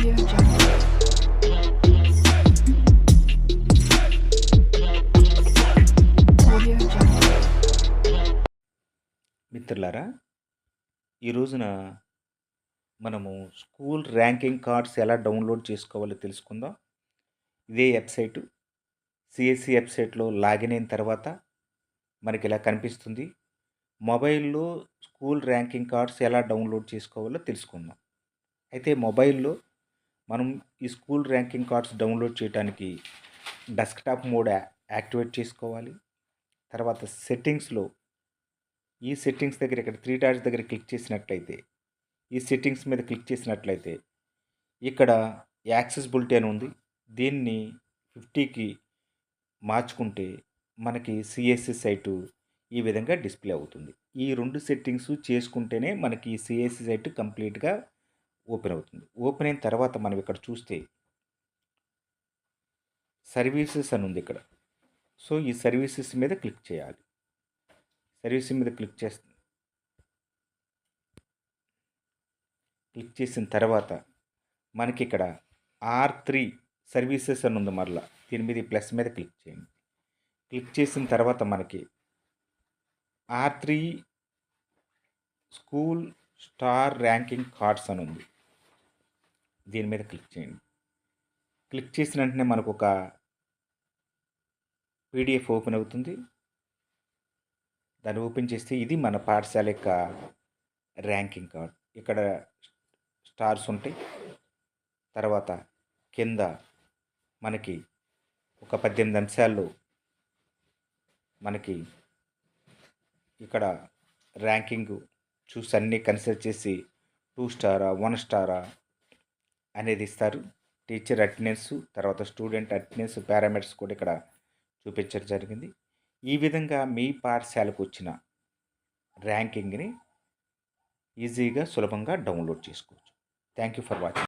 Audio Jungle. Audio Jungle. మిత్రులారా, ఈ రోజున మనము స్కూల్ ర్యాంకింగ్ కార్డ్స్ ఎలా డౌన్లోడ్ చేసుకోవాలో తెలుసుకుందాం. ఇదే వెబ్సైటు సిఎస్సి వెబ్సైట్లో లాగిన్ అయిన తర్వాత మనకి ఇలా కనిపిస్తుంది. మొబైల్‌లో స్కూల్ ర్యాంకింగ్ కార్డ్స్ ఎలా డౌన్లోడ్ చేసుకోవాలో తెలుసుకుందాం. అయితే మొబైల్‌లో మనం ఈ స్కూల్ ర్యాంకింగ్ కార్డ్స్ డౌన్లోడ్ చేయడానికి డెస్క్‌టాప్ మోడ్ యాక్టివేట్ చేసుకోవాలి. తర్వాత సెట్టింగ్స్‌లో ఈ సెట్టింగ్స్ దగ్గర ఇక్కడ 3 డాట్స్ దగ్గర క్లిక్ చేసినట్లయితే, ఈ సెట్టింగ్స్ మీద క్లిక్ చేసినట్లయితే ఇక్కడ యాక్సెసిబిలిటీ అని ఉంది. దీన్ని 50కి మార్చుకుంటే మనకి సిఎస్సి సైటు ఈ విధంగా డిస్ప్లే అవుతుంది. ఈ 2 సెట్టింగ్స్ చేసుకుంటేనే మనకి ఈ సిఎస్సి సైట్ కంప్లీట్‌గా ఓపెన్ అవుతుంది. ఓపెన్ అయిన తర్వాత మనం ఇక్కడ చూస్తే సర్వీసెస్ అని ఉంది ఇక్కడ. సో, ఈ సర్వీసెస్ మీద క్లిక్ చేయాలి. సర్వీస్ మీద క్లిక్ చేసిన తర్వాత మనకి ఇక్కడ R3 సర్వీసెస్ అని ఉంది మరలా. దీని మీద ఈ ప్లస్ మీద క్లిక్ చేయండి. క్లిక్ చేసిన తర్వాత మనకి R3 school star ranking cards అని ఉంది. దీని మీద క్లిక్ చేయండి. క్లిక్ చేసిన వెంటనే మనకు ఒక పీడిఎఫ్ ఓపెన్ అవుతుంది. దాన్ని ఓపెన్ చేస్తే ఇది మన పాఠశాల యొక్క ర్యాంకింగ్ కార్డ్. ఇక్కడ స్టార్స్ ఉంటాయి. తర్వాత కింద మనకి ఒక 18 అంశాల్లో మనకి ఇక్కడ ర్యాంకింగ్ చూసి అన్నీ కన్సిడర్ చేసి 2 స్టారా 1 స్టారా అనేది ఇస్తారు. టీచర్ అటెండెన్స్, తర్వాత స్టూడెంట్ అటెండెన్స్ పారామీటర్స్ కూడా ఇక్కడ చూపించడం జరిగింది. ఈ విధంగా మీ పాఠశాలకు వచ్చిన ర్యాంకింగ్ని ఈజీగా సులభంగా డౌన్లోడ్ చేసుకోవచ్చు. Thank you for watching.